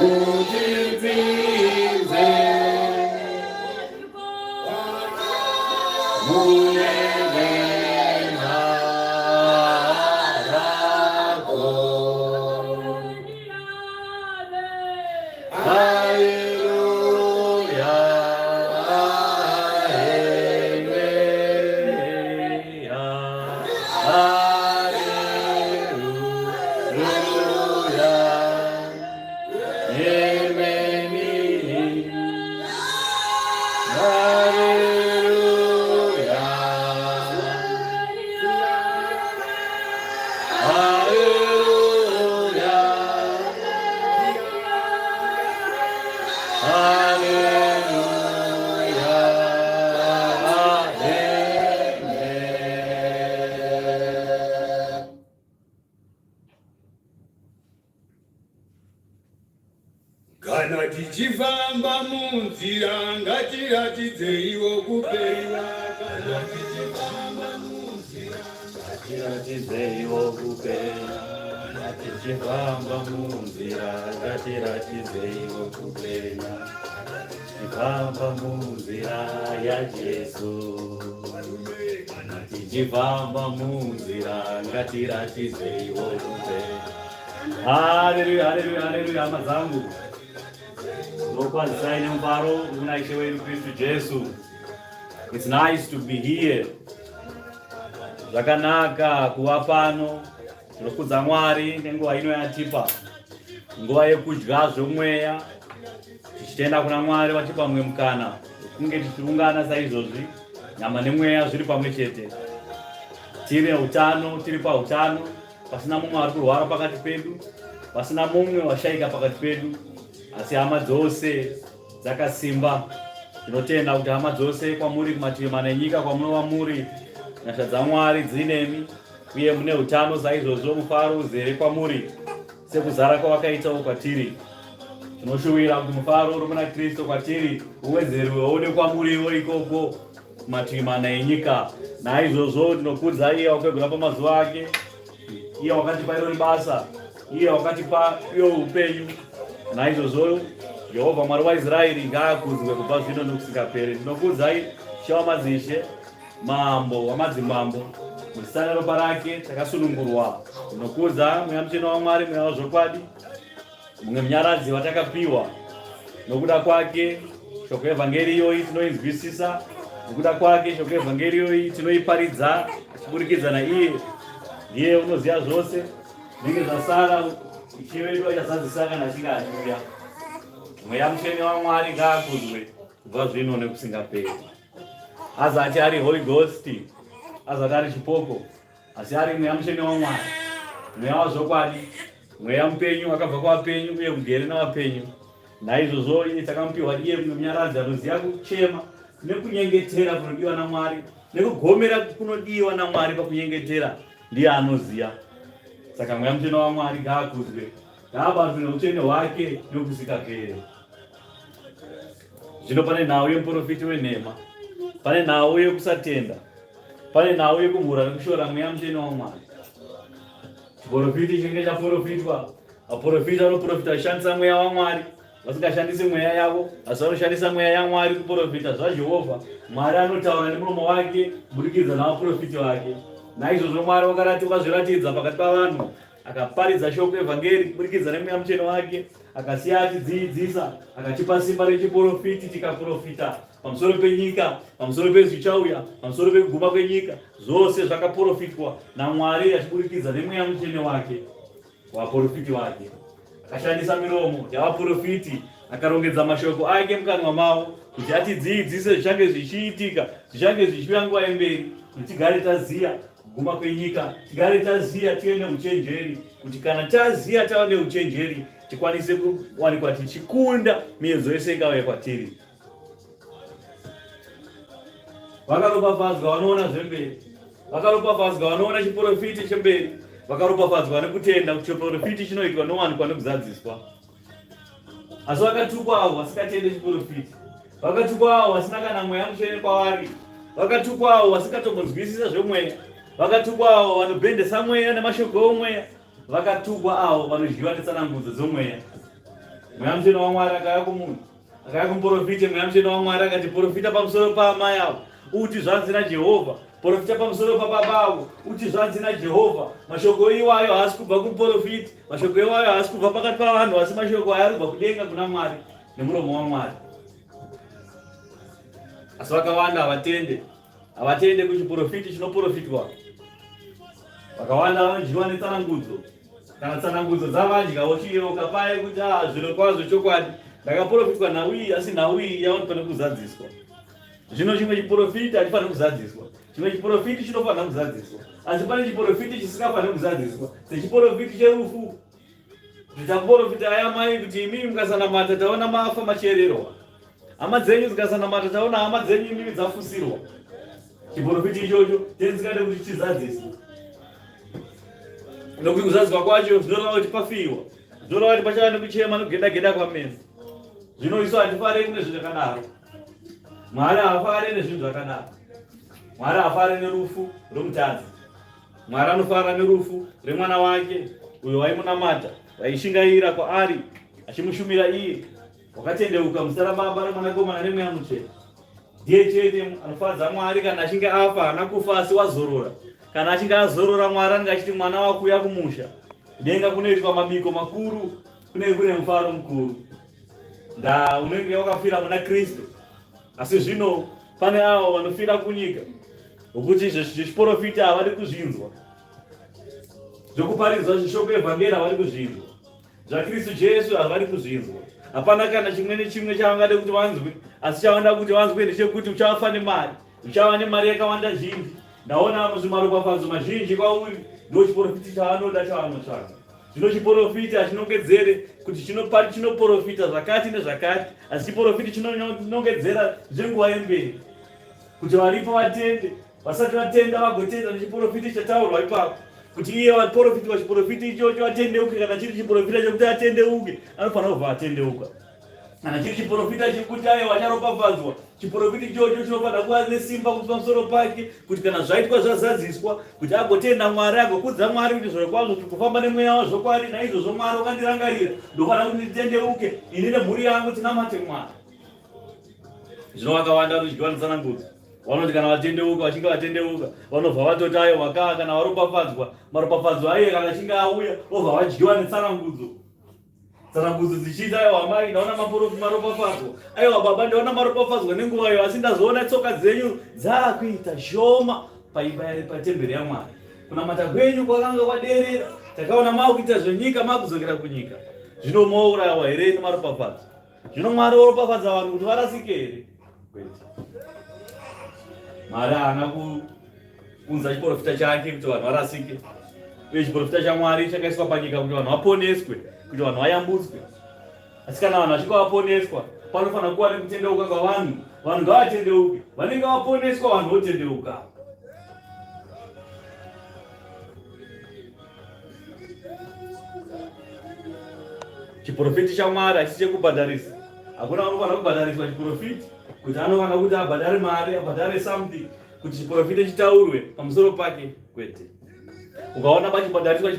Ujipinze Munevenga Rako Hallelujah Kana tichifamba munzira ngatiratidze iwo kupenya. Kana tichifamba munzira ngatiratidze iwo kupenya. Kana tichifamba munzira ngatiratidze iwo kupenya. Tichifamba munzira ya Yesu. Kana tichifamba munzira ngatiratidze iwo kupenya. Hallelujah, hallelujah, hallelujah, amazangu. It's nice to be here. Zvakanaka kuva pano. Tinokudza Mwari nenguva ino yatipa. Nguva yekudya zvomweya. Tichitenda kuna Mwari vatipa mumwe mukana. Kunge tichiungana saizvozvi. Nyama nemweya zviri pamwe chete. Tiri utano, tiri pautano. Pasina mumwe ari kurwara pakati pedu. Pasina mumwe washaika pakati pedu. Asi hama dzose dzakasimba. Tinotenda kuti hama dzose kwamuri kumativi mana enyika kwamunova muri, nyasha dzaMwari dzinemi uye mune utano saizvozvo, mufaro uzere kwamuri sekuzara kwawakaitawo kwatiri. Tinoshuwira kuti mufaro uri muna Kristu kwatiri uwedzerwewo nekwamuriwo ikoko kumativi mana enyika. Naizvozvo tinokudza iye wakakwegura pamazuva ake, iye wakatipa iro basa, iye wakatipa iyo upenyu. Naizvozvo Jehovha Mwari waIsraeri ngaakudzwe kubva zvino nokusingaperi. Tinokudzai She wamadzishe, Mambo wamadzimambo, muzita neropa rake takasunungurwa. Tinokudza mweya mutsvene waMwari, mweya wezvokwadi, mumwe munyaradzi watakapiwa. Nokuda kwake shoko evhangeriyo iyi tinoinzwisisa, nokuda kwake shoko evhangeriyo iyi tinoiparidza kuburikidza naiye. Ndiye unoziva zvose zvinenge zvasara. Ishe wedu achazadzisa kana achinge achiuya. Mweya mutsvene waMwari ngaakudzwe kubva zvino nekusingaperi. Azati ari Holy Ghost, azati ari chipoko, asi ari mweya mutsvene waMwari, mweya wezvokwadi, mweya mupenyu akabva kuvapenyu uye mugere navapenyu. Naizvozvo iye takamupiwa iye mumwe munyaradzi anoziva kuchema nekunyengetera kunodiwa naMwari, nekugomera kunodiwa naMwari pakunyengetera. Ndiye anoziva. Saka mweya mutsvene waMwari ngaakudzwe, ngaabatwe noutsvene hwake nokusingaperi. Zvino pane nhau yemuprofiti wenhema, pane nhau yekusatenda, pane nhau yekumhura nekushora mweya mutsvene waMwari. Chiprofiti chinenge chaprofitwa, vaprofiti vanoprofita vachishandisa mweya waMwari, vasingashandisi mweya yavo, asi vanoshandisa mweya yaMwari kuprofita zvaJehovha. Mwari anotaura nemuromo wake kuburikidza navaprofiti vake. Naizvozvo Mwari wakarati wakazviratidza pakati pavanhu, akaparidza shoko evhangeri kuburikidza nemweya mutsvene wake, akasiya atidzidzisa, akatipa simba rechiprofiti, tikaprofita pamusoro penyika, pamusoro pezvichauya, pamusoro pekuguma kwenyika. Zvose zvakaprofitwa naMwari achiburikidza nemweya mutsvene wake, vaprofiti vake. Akashandisa miromo yavaprofiti, akarongedza mashoko ake mukanwa mavo kuti atidzidzise zvichange zvichiitika, zvichange zvichiuya nguva yemberi, kuti tigare taziya kuguma kwenyika, tigare taziya tive neuchenjeri, kuti kana taziya tava neuchenjeri tikwanise kuwanikwa tichikunda miedzo yese ingauya kwatiri. Vakaropafadzwa vanoona zvemberi, vakaropafadzwa vanoona chiprofiti chemberi, vakaropafadzwa nekutenda kuti chiprofiti chinoitwa nowanikwa nekuzadziswa. Asi vakatukwa avo vasingatende chiprofiti, vakatukwa avo vasina kana mweya mutsvene kwavari, vakatukwa avo vasingatombonzwisisa zvomweya, vakatukwa avo vanobhendesa mweya nemashoko omweya, vakatukwa avo vanodyiwa netsanangudzo dzomweya. mweya mutsvene waMwari akauya kumunhu, akauya kumuprofita. Mweya mutsvene waMwari akati profita pamusoro paamai avo uti zvanzi naJehovha, profita pamusoro pababa avo uti zvanzi naJehovha. Mashoko iwayo haasi kubva kumuprofiti, mashoko iwayo haasi kubva pakati pavanhu, asi mashoko aya ari kubva kudenga kuna Mwari nemuromo waMwari. Asi vakawanda havatende kuchiprofiti chinoprofitwa. Vakawanda vanodyiwa netsanangudzo, kana tsanangudzo dzavadyawo chiyoka paye kuti zviro kwazvo chokwadi ndakaprofitwa nawiyi, asi nawiyi yavanofana kuzadziswa. Zvino chimwe chiprofiti hachifaniri kuzadziswa, chimwe chiprofiti chinofanira kuzadziswa, asi pane chiprofiti chisingafaniri kuzadziswa, sechiprofiti cherufu. Zvitakuprofita aya mai kuti imimi mukasanamata taona mafa machererwa, hama dzenyu dzikasanamata taona hama dzenyu imimi dzafusirwa. Chiprofiti ichocho tenzikade kuti chizadziswe, nokuti kuzadziswa kwacho zvinoreva kuti pafiwa, zvinoreva kuti pachava nekuchema nekugenda kwameno. Zvino isu hatifarei nezvinhu zvakadaro. Mwari haafari nezvinhu zvakadaro. Mwari haafari nerufu romutadzi. Mwari anofara nerufu remwana wake uyo waimunamata, vaishingaira kwaari, achimushumira iye, wakatendeuka muzita raBaba neMwanakomana neMweya Mutsvene. Ndiye chete anofadza Mwari kana achinge afa, haana kufa asi wazorora. Kana achinge azorora, Mwari anenge achiti mwana wako uya kumusha. Kudenga kunoitwa mabiko makuru, kunenge kune mufaro mukuru. Unenge wakafira muna Kristu. Asi zvino pane avo vanofira kunyika, nokuti zvichiprofita havadi kuzvinzwa, zvokuparidzwa zvishoko evhangeri havadi kuzvinzwa, zvaKristu Jesu havadi kuzvinzwa. Hapana kana chimwe nechimwe chavangade kuti vanzwe, asi chavanoda kuti vanzwe ndechekuti uchafa nemari, uchava nemari yakawanda zhinji. Ndaona zvimaropafadzo mazhinji kwauri, ndo chiprofiti chavanoda chavanotsvaga. Zvino chiprofiti hachinongedzere kuti chinoprofita zvakati nezvakati, asi chiprofiti chinonongedzera zvenguva yemberi, kuti varipo vatende, vasati vatenda vagotenda nechiprofiti chataurwa ipapo, kuti iye vaprofiti vachiprofiti ichocho atendeuke. Kana chiri chiprofita chekuti atendeuke, anofanira kubva atendeuka. Kana chiri chiprofita chekuti aye vacharopafadzwa, chiprofiti ichocho chinofanira kuva nesimba kuti pamusoro pake, kuti kana zvaitwa zvazadziswa, kuti agotenda Mwari, agokudza Mwari kuti zviro kwazvo tiri kufamba nemweya wazvokwadi, naizvozvo Mwari wakandirangarira, ndofanira kuti nditendeuke, ini nemhuri yangu tinamate Mwari. Zvino vakawanda vanodyiwa netsanangudzo, vanoti kana vatendeuka, vachinge vatendeuka vanobva vatoti ayo vakaa, kana varopafadzwa, maropafadzo aiye kana achinge auya vobva vadyiwa netsanangudzo. Tsanangudzo dzichiita ayo amai ndaona maropafadzo, aiwa baba ndaona maropafadzwa nenguvayo, asi ndazoona tsoka dzenyu dzaakuita shoma patemberi yaMwari. Kunamata kwenyu kwakanga kwaderera, takaona maakuita zvenyika, maakuzongera kunyika. Zvino mourayiwa here nemaropafadzo? Zvino Mwari oropafadza vanhu kuti varasike here? Mwari haana kunza chiprofita chake kuti vanhu varasike, uye chiprofita chaMwari chakaiswa panyika kuti vanhu vaponeswe, kuti vanhu vayambutswe. Asi kana vanhu vachinge vaponeswa, panofanira kuva nekutendeuka kwavanhu. Vanhu ngavatendeuke, vanenge vaponeswa vanhu votendeuka. Chiprofiti chaMwari hachisi chekubhadharisa. Hakuna anofanira kubhadhariswa chiprofiti kuti anofanira kuti abhadhare mari, abhadhare something kuti chiprofiti chitaurwe pamusoro pake, kwete. Ukaona pachibhadhariswa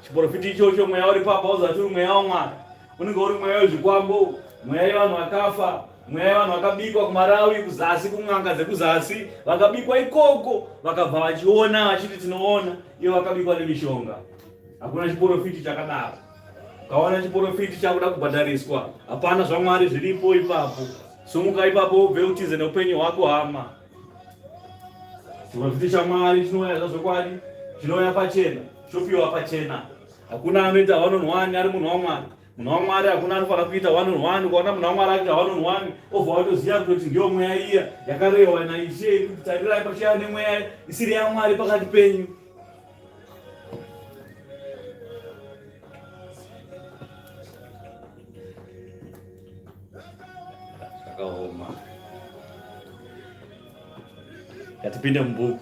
chiprofiti ichocho mweya uri papa uzati uri mweya waMwari, unenge uri mweya wezvikwambo, mweya yevanhu vakafa, mweya yevanhu vakabikwa kuMarawi kuzasi, kun'anga dzekuzasi, vakabikwa ikoko, vakabva vachiona vachiti tinoona, iyo vakabikwa nemishonga. Hakuna chiprofiti chakadaro. Ukaona chiprofiti chakuda kubhadhariswa, hapana zvaMwari zviripo ipapo. Sumuka ipapo ubve utize neupenyu hwako hama. Chiprofiti chaMwari chinouya zvazvokwadi, chinouya pachena, chopiwa pachena. Hakuna anoita 1 on 1 ari munhu waMwari. Munhu waMwari hakuna anofanira kuita 1 on 1. Ukaona munhu waMwari akuita 1 on 1, obva watoziva kuti ndiyo mweya iya yakarehwa naIshe kuti tarirai pachava nemweya isiri yaMwari pakati penyu. Zvakaoma. Ngatipinde mubhuku.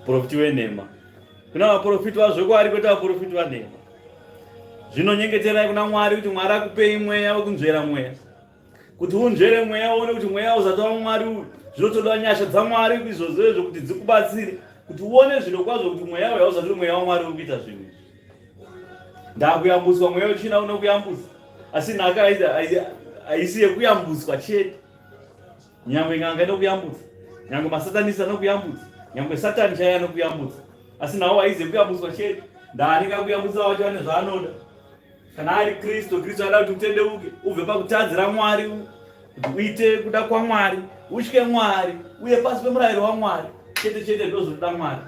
Profiti wenhema. Kuna vaprofiti vazvokwadi kwete vaprofiti vanhema. Zvinonyengeterai kuna Mwari kuti Mwari akupei mweya wekunzvera mweya. Kuti unzvere mweya uone kuti mweya uzati waMwari uyu. Zvinotoda nyasha dzaMwari izvozvo kuti dzikubatsire kuti uone zviro kwazvo kuti mweya uyu hauzati uri mweya waMwari uri kuita zvinhu. Ndakuyambutswa mweya wechina unokuyambutsa. asi nhaka haisi yekuyambutswa chete. Nyangwe ng'anga inokuyambutsa, nyangwe masatanisi anokuyambutsa, nyangwe Satani chaiye anokuyambutsa, asi nawo haizi yekuyambutswa chete. Ndani ngakuyambutsa wacho ane zvaanoda. Kana ari Kristu ada kuti utendeuke, ubve pakutadzira Mwari, kuti uite kuda kwaMwari, usvike Mwari, uye pasi pemurayiro waMwari chete ndozvoda Mwari.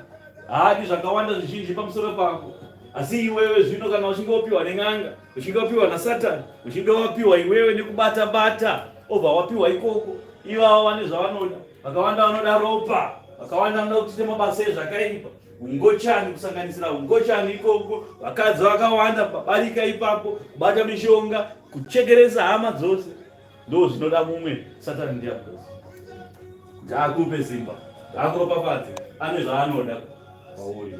Haadi zvakawanda zvizhinji pamusoro pako. Asi iwewe zvino kana uchinge wapiwa neng'anga, uchinge wapiwa naSatani, uchinge wapiwa iwewe nekubata obva wapiwa ikoko, ivavo vane zvavanoda. Vakawanda vanoda ropa, vakawanda vanoda kuita mabasa ezvakaipa, ungochani, kusanganisira ungochani ikoko, vakadzi vakawanda babarika ipapo, kubata mishonga, kuchekeresa hama dzose. Ndo zvinoda mumwe Satani ndiabhose, kuti akupe simba, akuropafadze, ane zvaanoda pauri.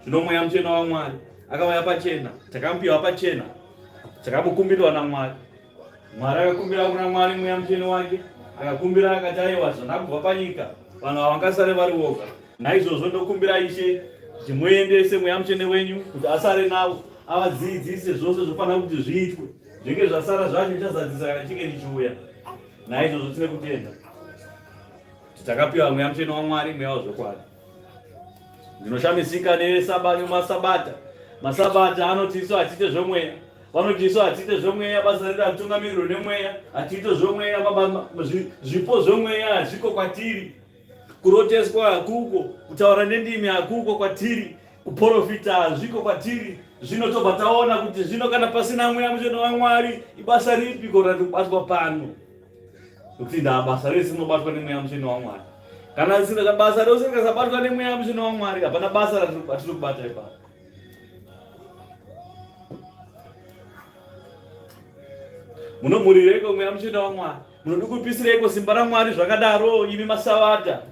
Zvino mweya muchena waMwari akauya pachena, takamupiwa pachena, takamukumbirwa naMwari. Mwari akakumbira kuna Mwari mweya muchena wake, akakumbira akati aiwa zvandakubva panyika, vanhu ava vangasare vari voga. Naizvozvo ndokumbira Ishe kuti muendese mweya muchena wenyu kuti asare navo, avadzidzise zvose zvofanira kuti zviitwe. Zvinenge zvasara zvacho ndichazadzisa kana ndichinge ndichiuya. Naizvozvo tine kutenda kuti takapiwa mweya muchena waMwari, mweya wezvokwadi. Ndinoshamisika nemasabata. Masabata anotiiswa atiite zvomweya. Vanotiiswa atiite zvomweya, basa redu hatungamiriro nemweya, atiite zvomweya, zvipo zvomweya hazviko kwatiri. Kuroteswa hakuko, kutaura nendimi hakuko kwatiri, kuprofita hazviko kwatiri. Zvino tobva taona kuti zvino kana pasina mweya muchena waMwari, ibasa ripi kana kubatwa pano? Nokuti basa rese rinobatwa nemweya muchena waMwari. Kana zina basa rose rikasabatwa nemweya muchena waMwari, hapana basa ratiri kubata ipapo. Munomhurireko mweya muchena waMwari? Munodi kupisireko simba raMwari zvakadaro imi masabata?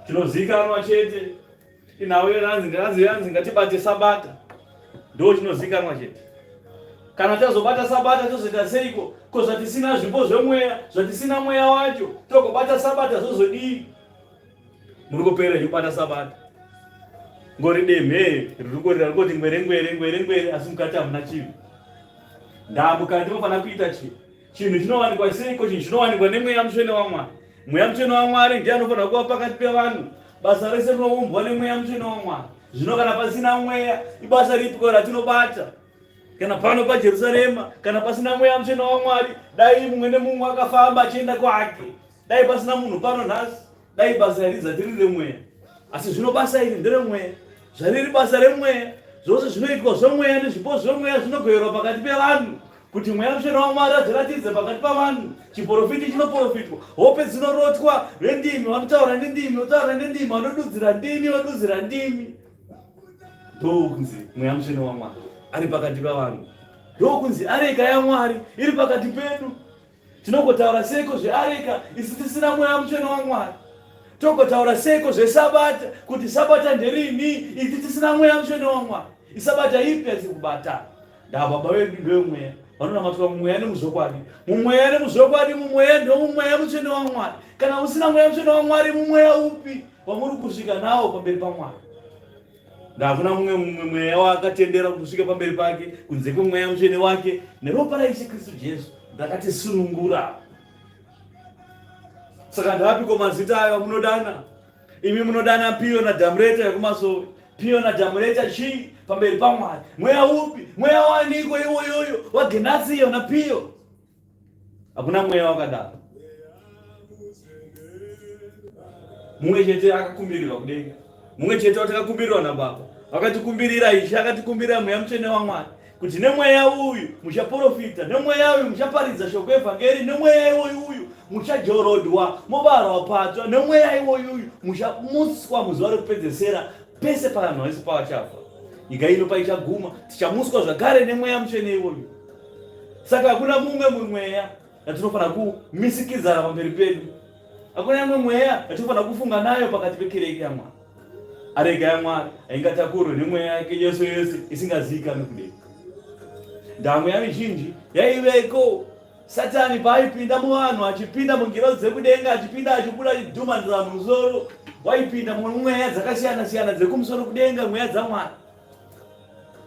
Chinozikanwa chete inawe yanzi ngatibate sabata, ndo chinozikanwa chete. Kana tazobata sabata tozoita seiko? Ko zvatisina zvipo zvemweya, zvatisina mweya wacho, togobata sabata zozodii? Muri kupera kubata sabata, ngori demhe ririkorera kuti ngwere, asi mukati hamuna chinhu. Ndambuka ndinofana kuita chinhu chinowanikwa seiko? Chinhu chinowanikwa nemweya muchena waMwari. Mweya muchena waMwari ndiye anofanira kuva pakati pevanhu. Basa rese rinoumbwa nemweya muchena waMwari. Zvino kana pasina mweya, ibasa ripiko ratinobata? Kana pano paJerusarema, kana pasina mweya muchena waMwari, dai mumwe nemumwe akafamba achienda kwake. Dai pasina munhu pano nhasi, dai basa harizati riri remweya. Asi zvino basa iri nderemweya. Zvariri basa remweya, zvose zvinoitwa zvomweya nezvipo zvomweya zvinogoverwa pakati pevanhu, kuti mweya muchena waMwari adziratidze pakati pavanhu. Chiprofiti chinoprofitwa, hope dzinorotwa, vendimi vanotaura nendimi, votaura nendimi, vanodudzira ndimi. Ndokunzi mweya muchena waMwari ari pakati pavanhu. Ndokunzi areka yaMwari iri pakati pedu. Tinogotaura seiko zveareka isi tisina mweya muchena waMwari? Togotaura seiko zvesabata kuti sabata nderini isi tisina mweya muchena waMwari? Isabata ipi yatiri kubata? Baba vedu ndevemweya, vanonamatwa mumweya nemuzvokwadi. Mumweya nemuzvokwadi, mumweya ndomumweya muchena waMwari. Kana usina mweya muchena waMwari, mumweya upi wamuri kusvika nawo pamberi paMwari? Ndakuna mumwe mweya wakatendera kusvika pamberi pake kunze kwemweya muchena wake neropa raIshe Kristu Jesu rakatisunungura. Saka ndapiko mazita ayo amunodana? Imi munodana Pio naDhamureta yekumasoro. Pio naDhamureta chii pamberi paMwari? Mweya upi? Mweya waniko iwoyoyo waGenasiyo naPio? Hakuna mweya wakadaro. Mumwe chete akakumbirirwa kudenga. Mumwe chete watakakumbirirwa naBaba. Vakatikumbirira Ishe, akatikumbirira mweya muchena waMwari kuti nemweya uyu muchaprofita, nemweya uyu muchaparidza shoko evhangeri, nemweya uyu muchajorodwa, mobarwa patsva, nemweya uyu muchamuswa muzuva rekupedzesera pese pavanhu vese pavachafa. Nyika ino paichaguma, tichamuswa zvakare nemweya muchena iwoyu. Saka hakuna mumwe mweya yatinofanira kumisikidzana pamberi pedu. Hakuna imwe mweya yatinofanira kufunga nayo pakati pekereke yaMwari. Areka yaMwari haingatakurwe nemweya yake yose isingazivikanwi kudenga. Mweya mizhinji yaiveko. Satani paaipinda muvanhu, achipinda mungirozi dzekudenga, achipinda achibuda achidhumanira mumusoro, waipinda mumweya dzakasiyana siyana dzekumusoro kudenga, mweya dzaMwari.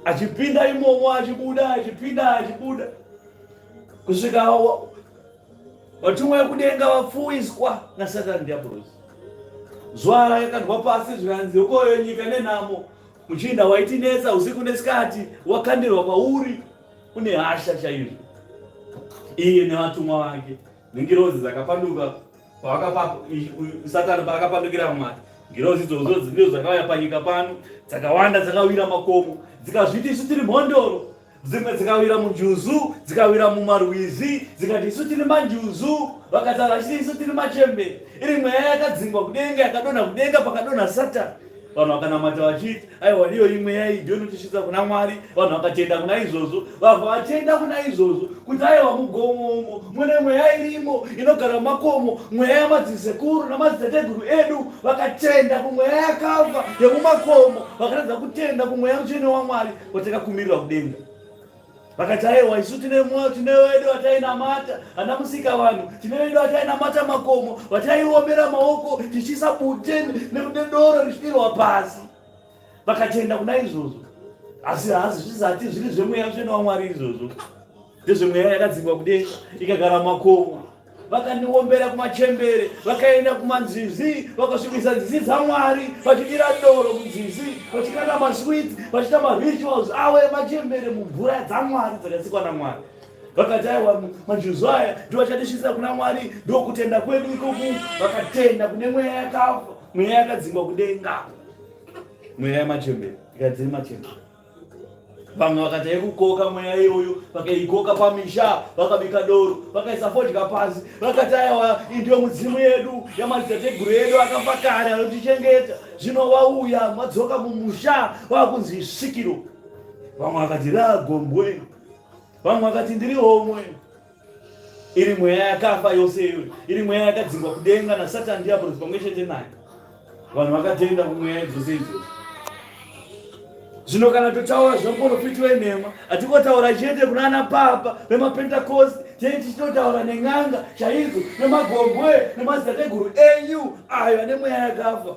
achipinda imomo, achibuda, achibuda, kusvika vatumwa vekudenga vapfuwiswa naSatani Diabolos. Zuva rakakandwa pasi zvikanzi ukoyo nyika nenhamo, muchinda waitinetsa usiku nesikati wakandirwa pauri, une hasha chaizvo. Iye nevatumwa vake nengirozi dzakapanduka Satani paakapandukira Mwari. Ngirozi idzodzo ndidzo dzakauya panyika pano, dzakawanda dzakawira makomo, dzikazviti isu tiri mhondoro. Dzimwe dzikawira munjuzu, dzikawira mumarwizi, dzikati isu tiri manjuzu, vakataura chiti isu tiri machembere. Iri mweya yakadzingwa kudenga, yakadonha kudenga, pakadonha Satani. Vanhu vakanamata vachiti aiwa ndiyo imweya iyi ndiyo inotisvitsa kuna Mwari. Vanhu vakatenda kuna izvozvo, vabva vatenda kuna izvozvo kuti aiwa mugomo mune mweya irimo inogara makomo, mweya yamadzisekuru namadzitateguru edu. Vakatenda kumweya yakafa yemumakomo, vakaradza kutenda kumweya mutsvene waMwari watakakumirirwa kudenga. Vakati aiwa isu tine wedu watainamata ana musika vanhu, tine wedu watainamata makomo, wataiombera maoko tichiisa bute nedoro richidirwa pasi. Vakatenda kuna izvozvo, asi zvizati zviri zvemweya mutsvene waMwari izvozvo. Ndezvemweya yakadzingwa kudenga ikagara makomo. Vakaniombera kumachembere, vakaenda kumanzizi, vakasvibisa nzizi dzaMwari, vachidira doro munzizi, vachikanda maswiti, vachiita marituals avo emachembere mumvura dzaMwari dzakasikwa naMwari. Vakati aiwa manjuzu aya ndovachatisvitsa kuna Mwari, ndokutenda kwedu ikoku. Vakatenda kune mweya yakafa, mweya yakadzingwa kudenga, mweya yemachembere ikadziri machembere. Vamwe vakati yekukoka mweya iyoyo, vakaikoka pamisha, vakabika doro, vakaisa fodya pasi. Vakati aiwa ndiyo mudzimu yedu yamadzitateguru edu akafa kare anotichengeta, zvino vauya madzoka mumusha vakunzi svikiro. Vamwe vakati ragombwe, vamwe vakati ndiri homwe. Iri mweya yakafa yose iyoyo, iri mweya yakadzingwa kudenga naSatani Diabolos pamwe chete naye. Vanhu vakatenda kumweya dzose idzodzo. Zvino kana totaura zvemuprofiti wenhema, hatikotaura chete kuna ana papa vemapentekosti, tichitotaura nen'anga chaidzo nemagombwe nemadzitateguru enyu ayo ane mweya yakafa.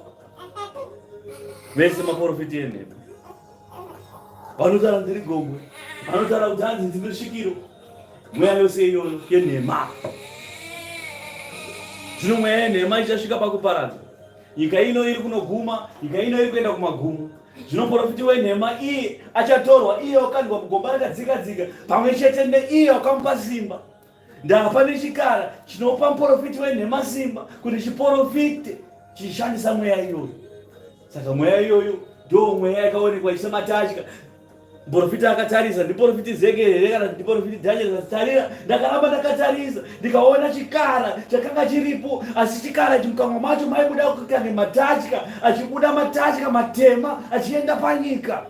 Vese maprofiti enhema vanotaura ndiri gombwe, vanotaura kuti hanzi ndiri svikiro. Mweya yose iyoyo yenhema. Zvino mweya yenhema ichasvika pakuparadza. Nyika ino iri kunoguma, nyika ino iri kuenda kumagumo. Zvino muprofiti wenhema iye achatorwa, iye wakandwa mugomba rakadzika-dzika, pamwe chete neiye wakamupa simba. Ndapa nechikara chinopa muprofiti wenhema simba kuti chiprofite chishandisa mweya iyoyo. Saka mweya iyoyo ndo mweya yakaonekwa ichisamatachka. Muprofiti akatarisa, ndiprofiti Zekeri kana ndiprofiti Dhanieri akatarira, ndakaramba ndakatarisa, ndikaona chikara chakanga chiripo, asi chikara chimukamwa macho maibuda kukange matachka, achibuda matachka matema achienda panyika.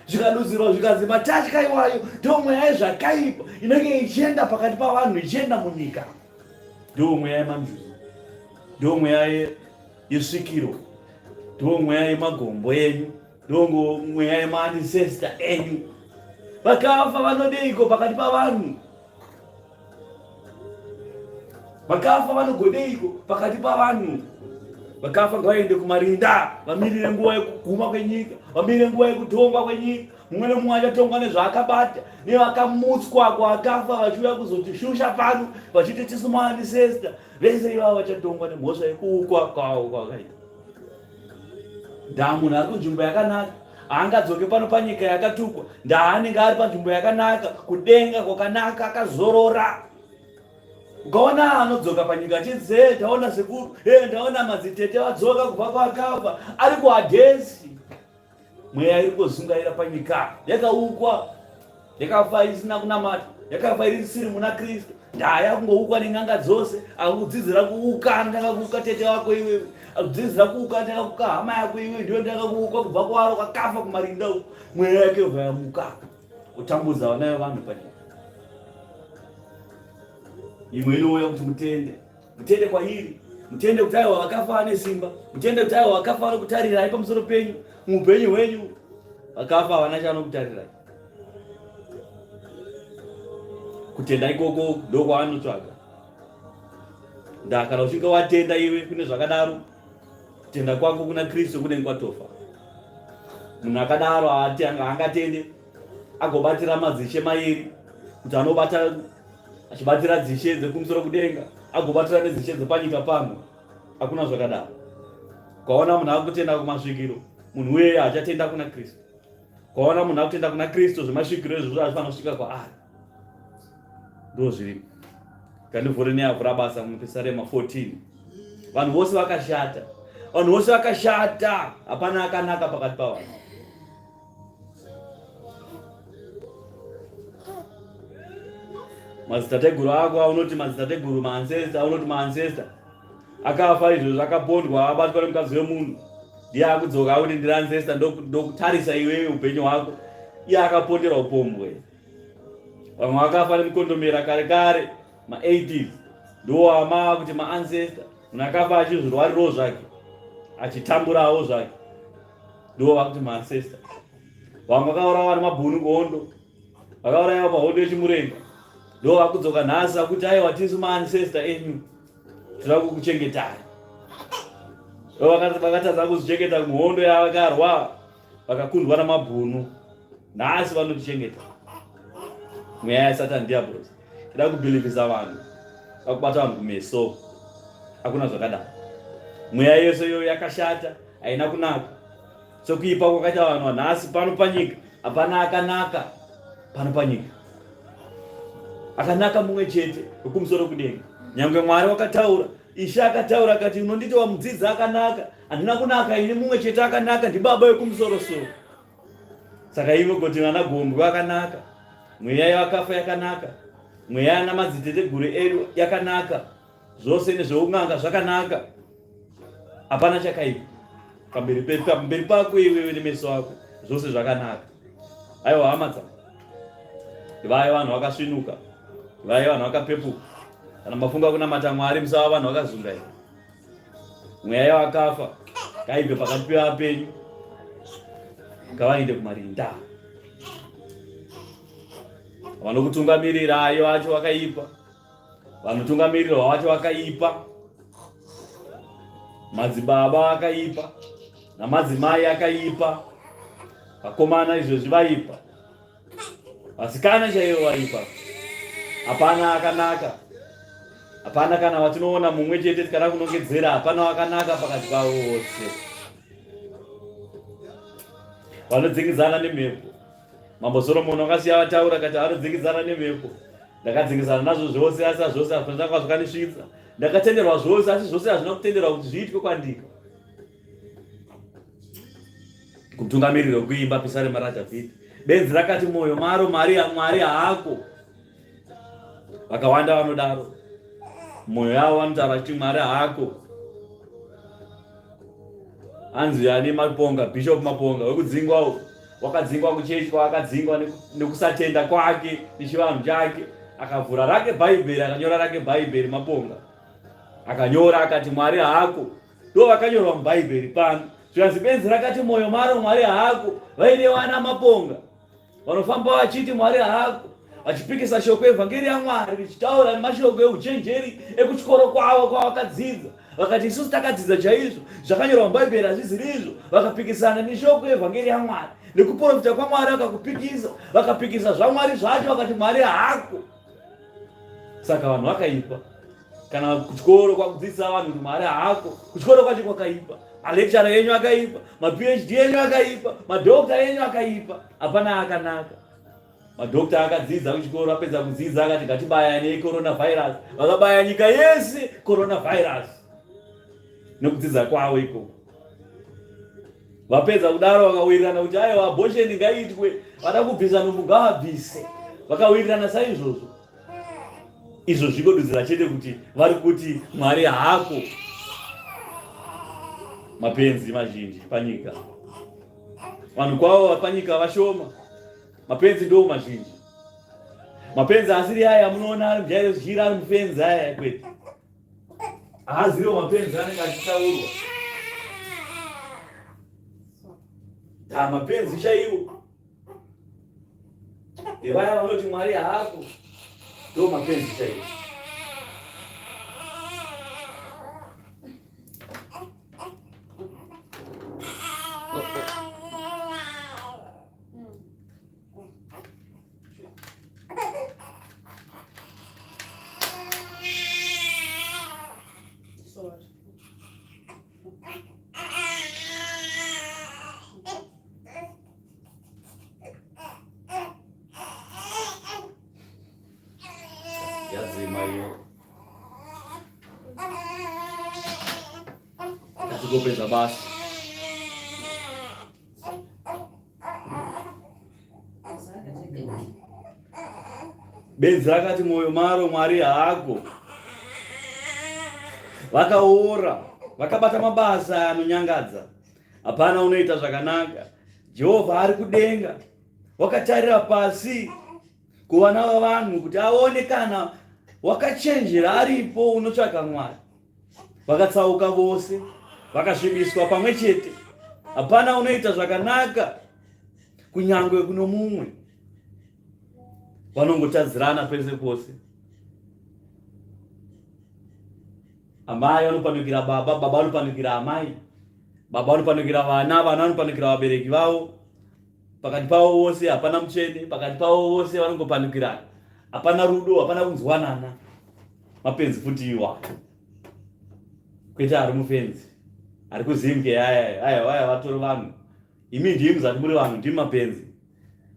Zvikadudzirwa zvikanzi matachka iwayo ndo mweya yezvakaipa inenge ichienda pakati pavanhu ichienda munyika. Ndo mweya yemanjuzu, ndo mweya yesvikiro, ndo mweya yemagombo enyu, ndongo mweya yemaancestor enyu. Vakafa vanodeiko pakati pavanhu? Vakafa vanogodeiko pakati pavanhu? Vakafa ngavaende kumarinda, vamirire nguva yekuguma kwenyika, vamirire nguva yekutongwa kwenyika. Mumwe nemumwe achatongwa nezvaakabata, nevakamutswa kwakafa vachiuya kuzotishusha pano, vachiti tisu maancestor. Vese ivavo vachatongwa nemhosva yekuukwa kwavo kwakaita. Munhu ari kunzvimbo yakanaka haangadzoke pano panyika yakatukwa. Anenge ari panzvimbo yakanaka, kudenga kwakanaka, akazorora. Ukaona anodzoka panyika chidze, taona sekuru, ndaona madzitete vadzoka kubva kwakafa, ari kuHadesi. Mweya iri kuzungaira panyika, yakaukwa, yakafa isina kunamata, yakafa isiri muna Kristu. Ndaya kungoukwa nen'anga dzose, akudzidzira kuuka, ndanga kuuka tete wako iwewe, akudzidzira kuuka, ndanga kuuka hama yako iwewe, ndiyo ndanga kuuka kubva kwaro kwakafa kumarinda uko. Mweya yake yobva yamuka kutambudza vana vevanhu panyika. Imwe inouya kuti mutende kwairi, mutende kuti aiwa vakafa ane simba, mutende kuti aiwa vakafa vari kutarira pamusoro penyu, muupenyu hwenyu. Vakafa havana chaanokutarira. Kutenda ikoko ndokwaanotsvaga. Kana usvika watenda iwe kune zvakadaro, kutenda kwako kuna Kristu kunenge kwatofa. Munhu akadaro haangatende agobatira madzishe mairi kuti anobata achibatira dzishe dzekumusoro kudenga agobatira nedzishe dzepanyika pamwe. Hakuna zvakadaro. Ukaona munhu akutenda kumasvikiro, munhu uye achatenda kuna Kristu. Ukaona munhu akutenda kuna Kristu, zvemasvikiro izvozvo azvifana kusvika kwaari. Ndo zviri. Kandivhuri neavhura basa muPisarema 14. Vanhu vose vakashata. Vanhu vose vakashata. Hapana akanaka pakati pavanhu. Madzitateguru ako aunoti madzitateguru, maancestor aunoti maancestor. Akafa izvozvo akapondwa abatwa nemukadzi wemunhu. Ndiye akudzoka akuti ndiri ancestor ndokutarisa iwewe upenyu hwako. Iye akapondera upombwe. Vamwe vakafa nemukondomera kare kare ma80s. Ndo ama kuti maancestor. Munhu akafa achizvirwarirawo zvake, achitamburawo zvake. Ndo vakuti maancestor. Vamwe vakaurayiwa nemabhunu kuhondo, vakaurayiwa pahondo yechimurenga. Ndo vakudzoka nhasi akuti aiwa tisu maancestor enyu, tinoda kukuchengetai. Ndo vakatadza kuzvichengeta muhondo yavakarwa, vakakundwa namabhunu. Nhasi vanotichengeta. Mweya yaSatani diablos. Tinoda kubhilivhisa vanhu, vakubata vanhu kumeso. Hakuna zvakadaro. Mweya yose iyo yakashata, haina kunaka. Sokuipa kwakaita vanhu nhasi pano panyika, hapana akanaka pano panyika. Akanaka mumwe chete wekumusoro kudenga. Nyangwe Mwari wakataura, Ishe akataura akati unonditi wamudzidza akanaka, handina kunaka ini mumwe chete akanaka, ndibaba wekumusoro soro. Saka iwe kuti vana gombwe akanaka, mweya yavakafa yakanaka, mweya yana madziteteguru edu yakanaka, zvose nezveun'anga zvakanaka. Hapana chakaipa. Pamberi pako iwewe nemeso ako, zvose zvakanaka. Aiwa hama dzangu, vai vanhu vakasvinuka, vai vanhu vakapepuka. Kana mafunga kunamata Mwari musava vanhu vakazungaira. Mweya yavakafa ngaibve pakati pevapenyu, ngavaende kumarinda. Vanokutungamirirayo vacho vakaipa, vanotungamirirwa vacho vakaipa, madzibaba vakaipa namadzimai akaipa, vakomana izvozvi vaipa, vasikana chaivo vaipa. Hapana akanaka. Hapana kana vatinoona mumwe chete tikada kunongedzera, hapana wakanaka pakati pavo vose. Vanodzingidzana nemhepo. Mambo Soromoni wakasiya vataura kati vanodzingidzana nemhepo. Ndakadzingidzana nazvo zvose asi zvose hazvina kwazvakanisvitsa. Ndakatenderwa zvose asi zvose hazvina kutenderwa kuti zviitwe kwandika. Kutungamiriro kuimba Pisarema raDhavhidhi. Benzi rakati moyo maro Mwari haako. Vakawanda vanodaro. Moyo yavo vanotaura kuti Mwari haako. Anzi ane Maponga, Bishop Maponga wekudzingwawo, wakadzingwa kuchechwa, akadzingwa nekusatenda kwake nechivanhu chake, akavhura rake Bhaibheri, akanyora rake Bhaibheri Maponga. Akanyora akati Mwari haako. Ndo vakanyorwa muBhaibheri pano. Zvikanzi benzi rakati moyo maro Mwari haako, vaine vana Maponga vanofamba vachiti Mwari haako, vachipikisa shoko evhangeri yaMwari, vichitaura nemashoko euchenjeri ekuchikoro kwavo kwavakadzidza. Vakati isusu takadzidza chaizvo, zvakanyorwa muBhaibheri hazviziri izvo. Vakapikisana neshoko evhangeri yaMwari, nekuprofita kwaMwari vakakupikisa, vakapikisa zvaMwari zvacho, vakati Mwari haako. Saka vanhu vakaipa. Kana kuchikoro kwakudzidzisa vanhu kuti Mwari haako, kuchikoro kwacho kwakaipa. Malekchara yenyu akaipa, maPhD yenyu akaipa, madokta yenyu akaipa. Hapana akanaka. Madokta akadzidza kuchikoro, apedza kudzidza akati ngatibaya neCoronavirus. Vakabaya nyika yese Coronavirus nekudzidza kwavo ikoko. Vapedza kudaro vakawirirana kuti aiwa abortion ngaitwe, vada kubvisa nhumbu ngavabvise. Vakawirirana saizvozvo. Izvo zvikodudzira chete kuti vari kuti Mwari haako. Mapenzi mazhinji panyika. Vanhu kwavo panyika vashoma. Mapenzi ndo mazhinji. Mapenzi asiri aya munoona ari mujairo zhira ari mufenzi aya kwete. Haaziriwo mapenzi anenge achitaurwa. Mapenzi chaiwo. Vaya vanoti Mwari haako. Ndo mapenzi chaiwo. hiyo. Katigopeza basi benzi rakati mwoyo maro Mwari haako. Vakaora, vakabata mabasa anonyangadza, hapana unoita zvakanaka. Jehovha ari kudenga, wakatarira pasi kuvana vavanhu kuti aone kana wakachenjera aripo unotsvaka Mwari. Vakatsauka vose, vakasvibiswa pamwe chete, hapana unoita zvakanaka kunyangwe kuno mumwe. Vanongotadzirana pese pose. Amai vanopanikira baba, baba vanopanikira amai, baba vanopanikira vana, vana vanopanikira vabereki vavo. Pakati pavo vose hapana mutsvene, pakati pavo vose vanongopanikirana. Hapana rudo, hapana kunzwanana. Mapenzi futi iwa. Kwete ari mufenzi, ari kuzimke aya vatoro vanhu. Imi ndimi muzati muri vanhu, ndimi mapenzi.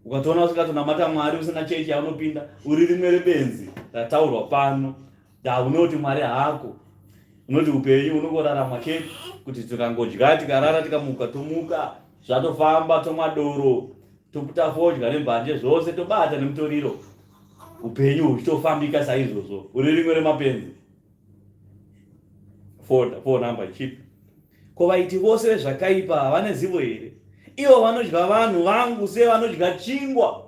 Ukatoona usikatonamata Mwari usina chechi yaunopinda, uri rimwe rebenzi rataurwa pano. Unoti Mwari haako. Unoti upenyu unongorarama chete kuti tikangodya tikarara tikamuka tomuka, zvatofamba, tomwa doro, tafodya nembanje zvose, tobata nemutoriro. Upenyu huchitofambika saizvozvo, uri rimwe remapenzi. 4 number chip. Ko vaiti vose vezvakaipa havane zivo here? Ivo vanodya vanhu vangu sevanodya chingwa.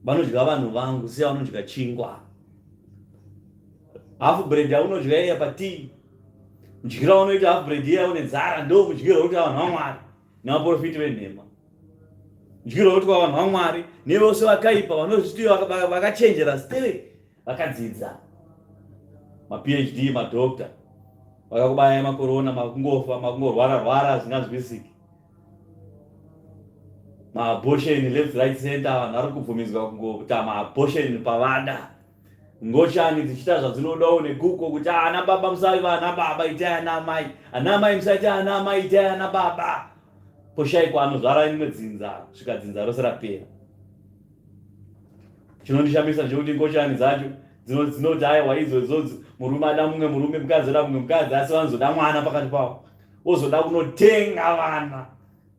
Vanodya vanhu vangu sevanodya chingwa. Half bread yaunodya iya patii, mudyiro unoita half bread iya une nzara, ndo mudyiro unoita vanhu vaMwari navaprofiti venhema. Mudyiro unoitwa vanhu vaMwari nevose vakaipa vanozviti vakachenjera still vakadzidza ma-PhD, madokta, vakakubaya makorona, makungofa, makungorwara zvingazwisiki, ma-abortion left right center, vanhu vari kubvumidzwa kungoita ma-abortion pavada. Ngochani dzichita zvadzinodawo neguko kuti ana baba musaiva ana baba, itai ana mai, ana mai musaita ana mai, itai ana baba. Poshaikwa anozvara rimwe dzinza, svika dzinza rose rapera. Chinondishamisa ndechekuti ngochani dzacho dzinoti aiwa izvozvo murume ada mumwe murume, mukadzi ada mumwe mukadzi, asi vanozoda mwana pakati pavo, vozoda kunotenga vana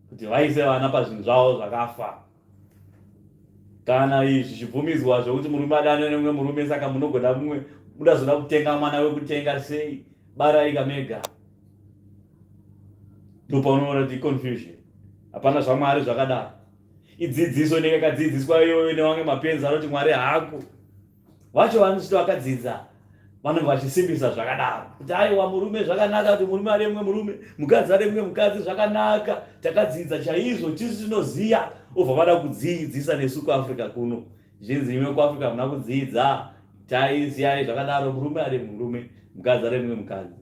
kuti vaise vana pazvinhu zvavo zvakafa. Kana izvi zvibvumidzwa zvokuti murume adane nemumwe murume, saka munogoda mumwe, mudazoda kutenga mwana wekutenga sei? Baraika mega. Ndopaunoona kuti confusion. Hapana zvaMwari zvakadaro. Idzidziso nekakadzidziswa iyoyo nevamwe mapenzi anoti Mwari haako. Vacho vanosvito vakadzidza vanenge vachisimbisa zvakadaro kuti aiwa murume zvakanaka kuti murume ari mumwe murume, mukadzi ari mumwe mukadzi, zvakanaka, takadzidza chaizvo, tisu tinoziya. Obva vada kudzidzisa nesu kuAfrica kuno. Zvinzi imwe kuAfrica muna kudzidza, taisiyai zvakadaro, murume ari murume, mukadzi ari mumwe mukadzi.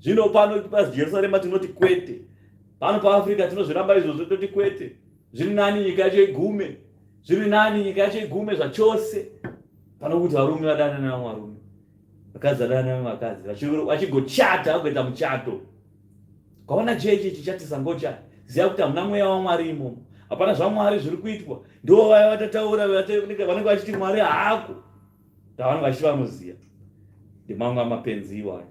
Zvino pano paJerusarema tinoti kwete. Pano paAfrica tinozviramba izvozvo toti kwete. Zviri nani nyika yacho igume, zviri nani nyika yacho igume zvachose, pano kuti varume vadana nevamwe varume, vakadzi vadana nevamwe vakadzi, vachigochata vagoita muchato. Kwaona chechi chichatisa ngochani, ziya kuti hamuna mweya waMwari imomo, hapana zvaMwari zviri kuitwa. Ndo vaya vatataura vanenge vachiti Mwari haako, ndavanenge vachiti vanoziya. Ndimamwe amapenzi iwayo.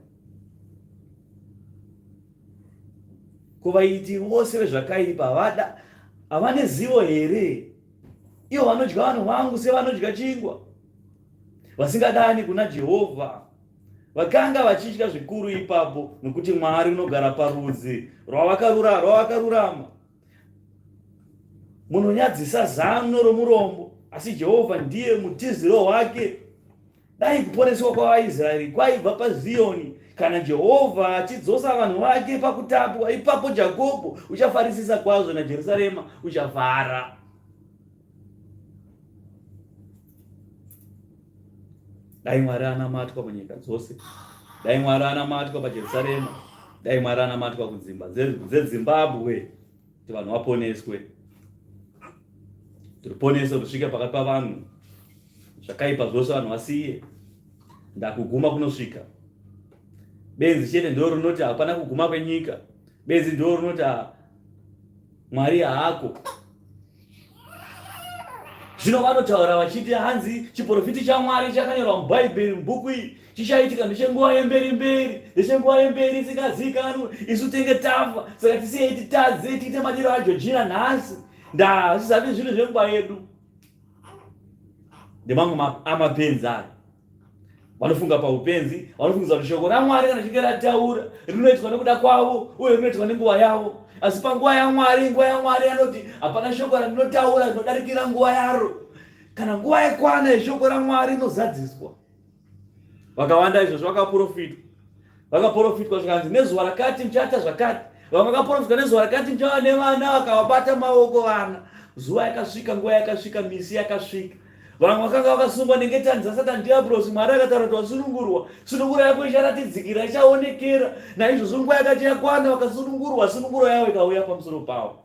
Kuvaiti vose vezvakaipa havane zivo here? Ivo vanodya vanhu vangu sevanodya chingwa, vasingadani kuna Jehovha. Vakanga vachitya zvikuru ipapo, nokuti Mwari unogara parudzi rwavakarurama. Munonyadzisa zano romurombo, asi Jehovha ndiye mutiziro wake. Dai kuponeswa kwavaIsraeri kwaibva paZioni. Kana Jehovha achidzosa vanhu vake pakutapwa, ipapo Jakobho uchafarisisa kwazvo naJerusarema uchafara. Dai Mwari anamatwa munyika dzose, dai Mwari anamatwa paJerusarema, dai Mwari anamatwa kudzimba dzeZimbabwe, kuti vanhu vaponeswe. Ruponeso rusvike pakati pavanhu, zvakaipa zvose vanhu vasiye, ndakuguma kunosvika. Benzi chete ndo runoti hapana kuguma kwenyika. Benzi ndo runoti Mwari haako. Zvino vanotaura vachiti hanzi chiprofiti chaMwari chakanyorwa mubhaibheri mubhuku iri chichaitika ndechenguva yemberi ndechenguva yemberi isingazikanwi. Isu tenge tafa, saka tisiyei titadze tiite madiro aJojina nhasi. Ndazvizavi zvinhu zvenguva yedu. Ndemamwe amapenzi ayo. Vanofunga paupenzi, vanofungisa kuti shoko raMwari kana richinge rataura rinoitwa nekuda kwavo uye rinoitwa nenguva yavo. Asi panguva yaMwari anoti hapana shoko randinotaura rinodarikira nguva yaro. Kana nguva yakwana yeshoko raMwari inozadziswa. Vakawanda izvozvo vakaprofitwa zvikanzi nezuva rakati muchaita zvakati. Vamwe vakaprofitwa nezuva rakati muchava nevana vakavabata maoko vana. Zuva yakasvika, nguva yakasvika, misi yakasvika. Vamwe vakanga vakasungwa nengetani dzaSatani Diablos. Mwari akataura kuti sununguro yako icharatidzikira, ichaonekera. Naizvozvo nguva yakati yakwana vakasunungurwa, sununguro yavo ikauya pamusoro pavo.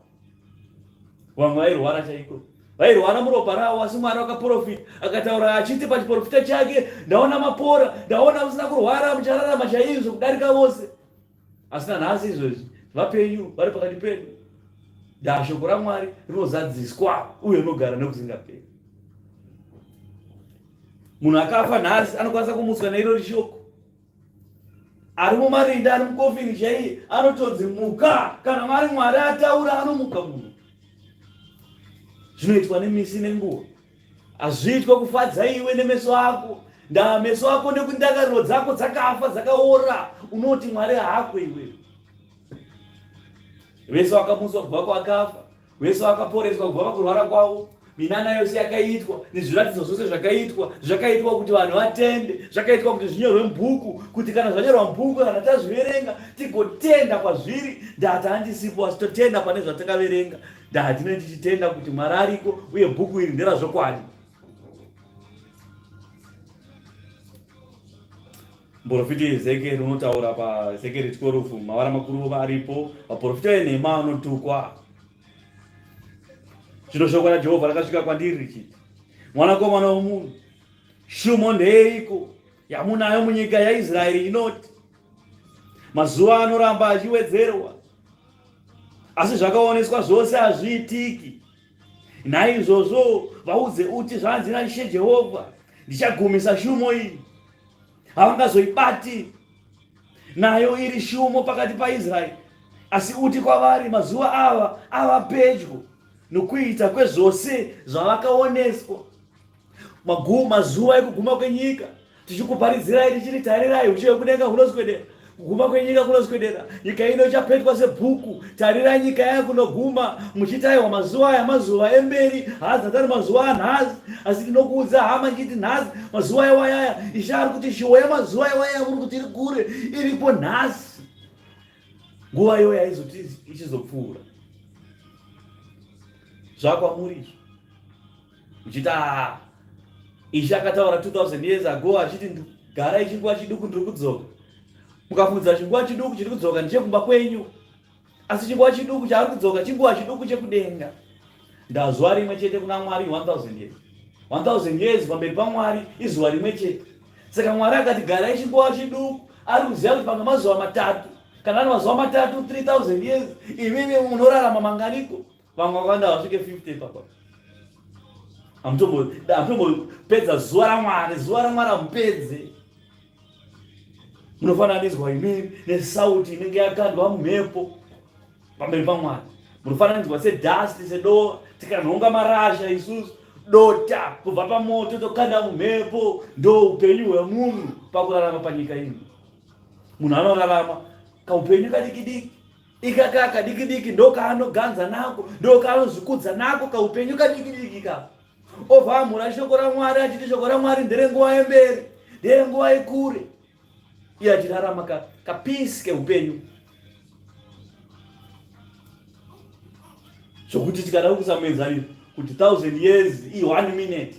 Vamwe vairwara chaiko, vairwara muropa ravo, asi Mwari akaprofita akataura achiti pachiprofita chake, ndaona mapora, ndaona musina kurwara muchararama chaizvo kudarika vose. Asi nanhasi izvozvi vapenyu vari pakati pedu. Shoko raMwari rinozadziswa uye rinogara nekusingaperi. Munhu akafa nhasi anokwanisa kumutswa neirori shoko. Ari mumarinda, ari mukofini chaiye, anotonzi muka. Kana Mwari ataura anomuka munhu. Zvinoitwa nemisi nenguva. Hazviitwa kufadza iwe nemeso ako. Meso ako nekundangariro dzako dzakafa, dzakaora. Unoti Mwari haakwe iwe. Vese vakamutswa kubva kwakafa. Vese vakaporeswa kubva pakurwara kwavo. Minana yose yakaitwa, nezviratidzo zvose zvakaitwa kuti vanhu vatende, zvakaitwa kuti zvinyorwe mubhuku, kuti kana zvanyorwa mubhuku kana tazviverenga tigotenda kwazviri. Handisipo, asi totenda pane zvatakaverenga. Tinenge tichitenda kuti Mwari ariko uye bhuku iri nderazvokwadi. Muprofita Ezekieri unotaura paEzekieri 12, mavara makuru varipo. Vaprofita venhema vanotukwa. Zvino shoko raJehovha rakasvika kwandiri richiti, mwanakomana womunhu, shumo ndeiko yamunayo munyika yaIsraeri inoti, mazuva anoramba achiwedzerwa, asi zvakaoneswa zvose hazviitiki. Naizvozvo vaudze uti, zvanzi naIshe Jehovha, ndichagumisa shumo iyi, havangazoibati. Nayo iri shumo pakati paIsraeri, asi uti kwavari, mazuva ava pedyo nokuita kwezvose zvavakaoneswa. Mazuva ekuguma kwenyika, tichikuparidzirai tichiti tarirai, ushe hwekudenga hunoswedera, kuguma kwenyika kunoswedera, nyika ino ichapetwa sebhuku. Tarirai nyika yakunoguma, muchitaiwa mazuva emberi, haadzatari mazuva anhasi. Asi tinokuudza hama nchiti nhasi mazuva iwayaya, Ishe ari kuti shiwo yamazuva iwayaya muri kuti iri kure, iripo nhasi. Nguva iyoyo yaizoti ichizopfuura. Zvakwamuri uchiti Ishe akataura 2000 years ago achiti garai chinguva chiduku ndiri kudzoka. Mukafudza chinguva chiduku chiri kudzoka ndechekumba kwenyu, asi chinguva chiduku chaari kudzoka chinguva chiduku chekudenga. Zuva rimwe chete kuna Mwari 1000 years. 1000 years pamberi paMwari izuva rimwe chete. Saka Mwari akati garai chinguva chiduku, ari kuziva kuti panga mazuva matatu. Kana ari mazuva matatu 3000 years, imimi munorarama manganiko. Vamwe vakanda vasvike 50 papa. Hamutombopedza zuva raMwari hamupedze. Munofananidzwa imimi nesauti inenge yakandwa mumhepo pamberi paMwari. Munofananidzwa sedhasti, sedova, tikanhonga marasha isusu, dota kubva pamoto tokanda mumhepo. Ndo upenyu hwemunhu pakurarama panyika ino. Munhu anorarama kaupenyu kadikidiki, ikaka kadikidiki, ndo kaanoganza nako, ndo kaanozvikudza nako, kaupenyu kadikidiki ka. Obva amhura shoko raMwari achiti shoko raMwari nderenguva yemberi, nderenguva yekure. Iye achirarama kapisi keupenyu. Zvokuti tikada kusamenzanisa kuti 1000 years i 1 minute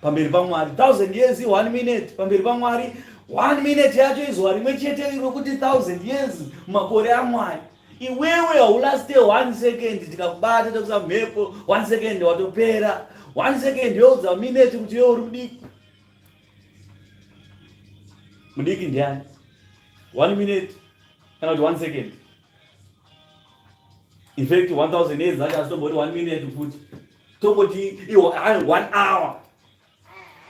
pamberi paMwari, 1000 years i 1 minute pamberi paMwari. 1 minute yacho izuva rimwe chete rokuti 1000 years mumakore aMwari. Iwewe haulaste 1 second, tikakubata tokusa mhepo 1 second watopera. 1 second youdza minute kuti iwe uri mudiki. Mudiki ndiani? 1 minute kana kuti 1 second. In fact 1000 years zacho asitombori 1 minute futi. tongoti iwo 1 hour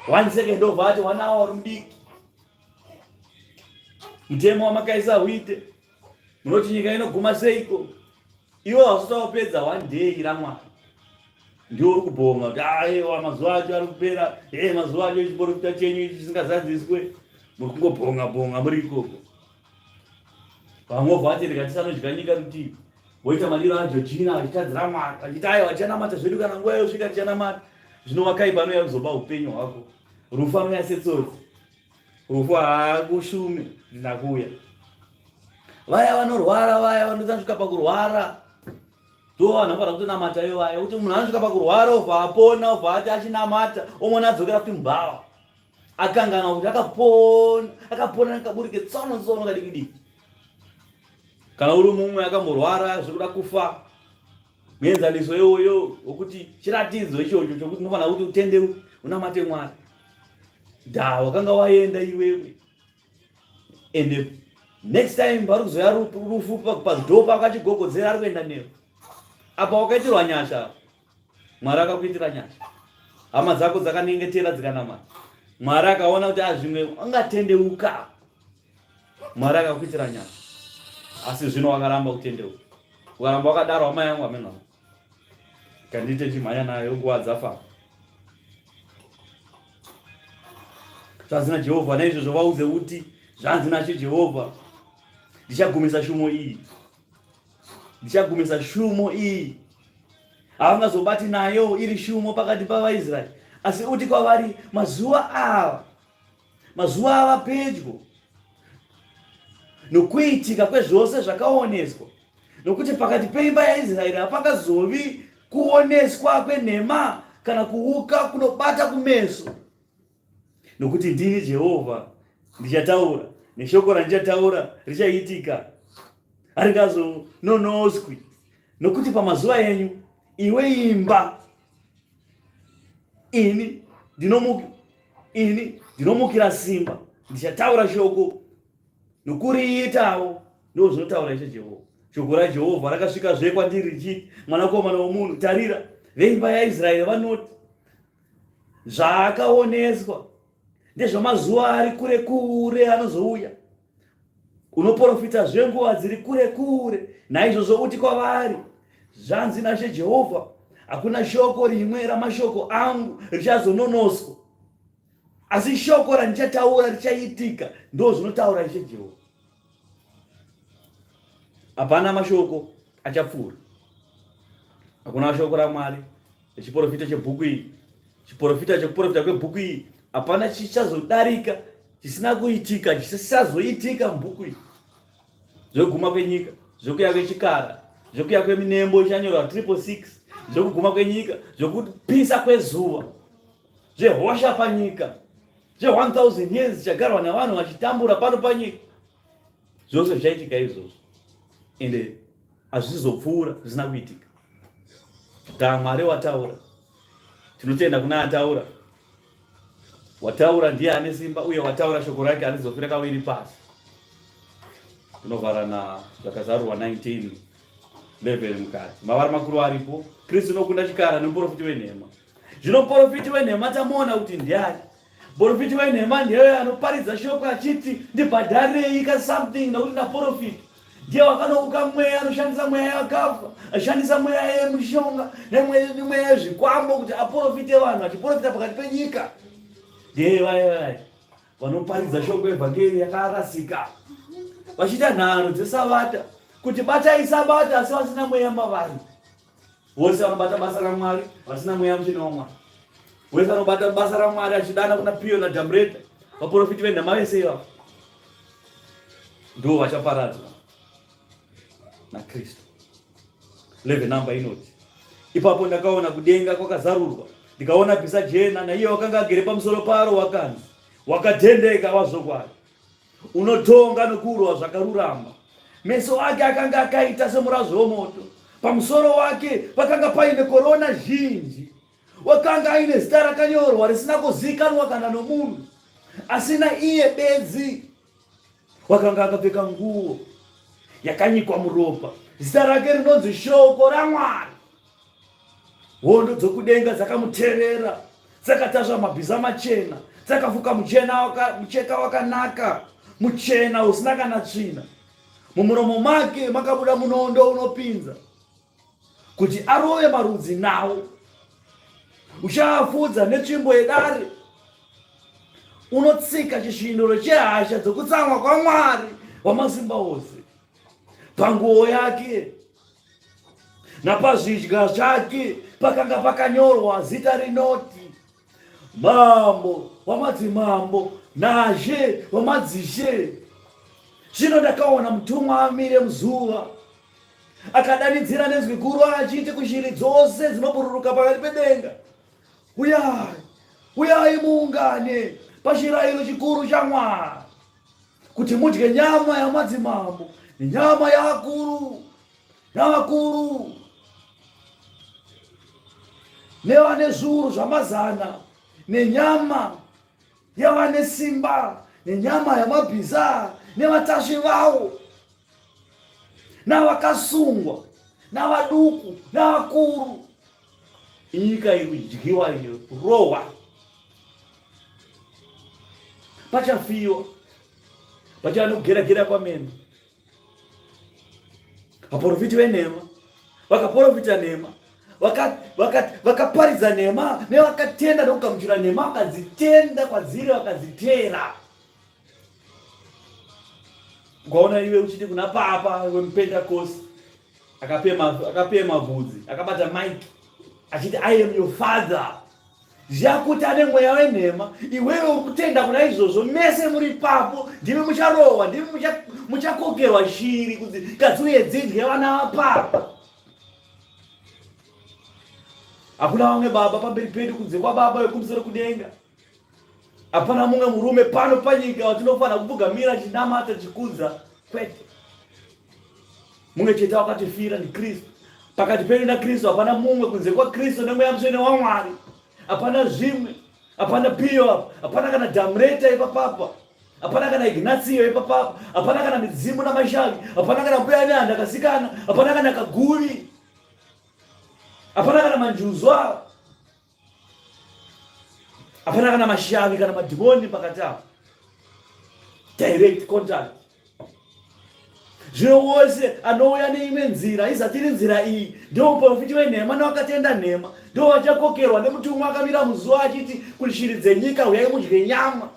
1 second ovati 1 hour mudiki mutemo wamakaisa uite munoti nyika inoguma seiko iwo wasitopedza 1 day ramwari ndio uri kubonga kuti aiwa mazuva acho ari kupera mazuva acho chiprofita chenyu ichi chisingazadziswe muri kungobonga bonga muri ikoko vamwe vati rikatisanodyika nyika rutivi voita madiro aJochina vachitadzira Mwari vachiti aiwa tichanamata zvedu kana nguva yosvika tichanamata zvino wakaipa anouya kuzoba upenyu hwako rufu anouya setsotsi rufu haakushumi zvinakuuya vaya vanorwara vaya vanotasvika pakurwara ndo vanhu vanofanira kutonamata iyo vaya kuti munhu anosvika pakurwara obva apona obva ati achinamata omona adzokera kuti mbava akangana kuti akapona nekaburike tsono kadikidiki kana uri mumwe akamborwara zvekuda kufa muenzaniso iyoyo wokuti chiratidzo ichocho chokuti unofanira kuti utende unamate Mwari wakanga waenda iwewe and next time vari kuzoya rufu padho pakachigogodzera ari kuenda newe apa wakaitirwa nyasha Mwari akakuitira nyasha hama dzako dzakanyengetera dzikanamata Mwari akaona kuti zvimwe angatendeuka Mwari akakuitira nyasha asi zvino wakaramba kutendeuka ukaramba wakadaro hama yangu amena kandite chimhanya nayo nguva dzafa zvanzi naJehovha naizvozvo vaudze kuti zvanzi naShe Jehovha ndichagumisa shumo iyi havangazobati nayo iri shumo pakati pavaIsraeri asi uti kwavari mazuva ava pedyo nokuitika kwezvose zvakaoneswa nokuti pakati peimba yaIsraeri hapangazovi kuoneswa kwenhema kana kuuka kunobata kumeso nokuti ndini Jehovha ndichataura neshoko randichataura richaitika haringazononoswi nokuti pamazuva enyu iwe imba ini ndinomukira simba ndichataura shoko nokuriitawo ndo zvinotaura Ishe Jehovha shoko raJehovha rakasvikazve kwandiri richiti mwanakomana womunhu tarira veimba yaIsraeri vanoti zvaakaoneswa ndezvamazuva ari kure kure anozouya unoprofita zvenguva dziri kure kure naizvozvo uti kwavari zvanzi naShe Jehovha hakuna shoko rimwe ramashoko angu richazononoswa asi shoko randichataura richaitika ndo zvinotaura Ishe Jehovha hapana mashoko achapfuura hakuna shoko raMwari chiprofita chebhuku iyi chiprofita kwebhuku iyi hapana chichazodarika chisina kuitika chisazoitika mubhuku iyi zvekuguma kwenyika zvekuya kwechikara zvekuya kweminembo ichanyorwa 666 zvekuguma kwenyika zvekupisa kwezuva zvehosha panyika zve1000 years zvichagarwa navanhu vachitambura pano panyika zvose zvichaitika izvozvo ende hazvizopfuura zvisina kuitika Mwari wataura tinotenda kuna ataura wataura ndiye ane simba uye wataura shoko rake harizofira kawiri pasi tinovhara nazvakazarurwa 19:11 mukati mavari makuru aripo Kristu nokunda chikara nemuprofiti wenhema zvino muprofiti wenhema tamuona kuti ndiani muprofiti wenhema ndiye anoparidza shoko achiti ndibhadharei ka something nokuti ndaprofiti ndiye wakanouka mweya anoshandisa mweya yakafa ashandisa mweya yemushonga nemweya yezvikwambo kuti aprofite vanhu achiprofita pakati penyika ndiye vaya vanoparidza shoko evhangeri yakarasika vachiita nharo dzesabata kuti batai sabata asi vasina mweya mavari vose vanobata basa raMwari vasina mweya muchena waMwari vose vanobata basa raMwari achidana kuna Pio naDhambreta vaprofiti venhema vese ivavo ndo vachaparadzwa naKristu 11 namba inoti ipapo ndakaona kudenga kwakazarurwa ndikaona bhiza jena naiye wakanga agere pamusoro paro wakanzi wakatendeka wazvokwadi unotonga nokurwa zvakarurama meso ake akanga akaita semurazvo womoto pamusoro wake pakanga paine korona zhinji wakanga aine zita rakanyorwa risina kuzikanwa kana nomunhu asina iye bedzi wakanga akapfeka nguo yakanyikwa muropa zita rake rinonzi shoko raMwari hondo dzokudenga dzakamuterera, dzakatasva mabhiza machena, dzakafuka mucheka wakanaka, muchena usina kana tsvina. Mumuromo make makabuda munondo unopinza kuti arove marudzi nawo. Uchaafudza netsvimbo yedare, unotsika chisviniro chehasha dzokutsamwa kwaMwari Wamasimba Ose panguo yake. Napazvidya zvake pakanga pakanyorwa zita rinoti Mambo wamadzimambo naZhe wamadzishe. Zvino ndakaona mutumwa amire muzuva, akadanidzira nenzwi guru achiti kushiri dzose dzinobururuka pakati pedenga, uyai, uyai muungane pachirayiro chikuru chaMwari, kuti mudye nyama yamadzimambo nenyama yaakuru navakuru nevane zviuru zvamazana, nenyama yavane simba, nenyama yamabhiza nevatasvi vavo, navakasungwa, navaduku, navakuru. Nyika iri kudyiwa iyo, kurohwa, pachafiwa, pachanogera kwamene. Vaprofiti venhema vakaprofita nhema, vakaparidza nhema, nevakatenda nokugamuchira nhema, vakadzitenda kwadziri, vakadziteera. Ukaona iwe uchiti kuna papa wemupentekosti akapema bvudzi, akabata maiki achiti I am your father, zvakuti ane mweya wenhema. Iwewe uri kutenda kuna izvozvo, mese muri papo ndimi mucharohwa, ndimi muchakokerwa shiri kuti kadziuye dzidye vana vapapa. Hakuna vamwe baba pamberi pedu kunze kwaBaba wekumusoro kudenga. Hapana mumwe murume pano panyika watinofanira kupfugamira chinamata chikudza, kwete. Mumwe chete wakatifira ndiKristu. Pakati pedu naKristu hapana mumwe kunze kwaKristu nemweya mutsvene waMwari. Hapana zvimwe, hapana Pio, hapana kana Dhamreta ipapapa, hapana kana Ignatio ipapapa, hapana kana midzimu namashavi, hapana kana mbuya nehanhu akasikana, hapana kana kaguri, hapana kana manjuzwa, hapana kana mashavi kana madhimoni pakati apo. Direct contact. Zvino wose anouya neimwe nzira, izatiri nzira iyi ndio muprofiti wenhema newakatenda nhema, ndio vachakokerwa nemutumwa akamira muzuva achiti kushiri dzenyika, uyai mudye nyama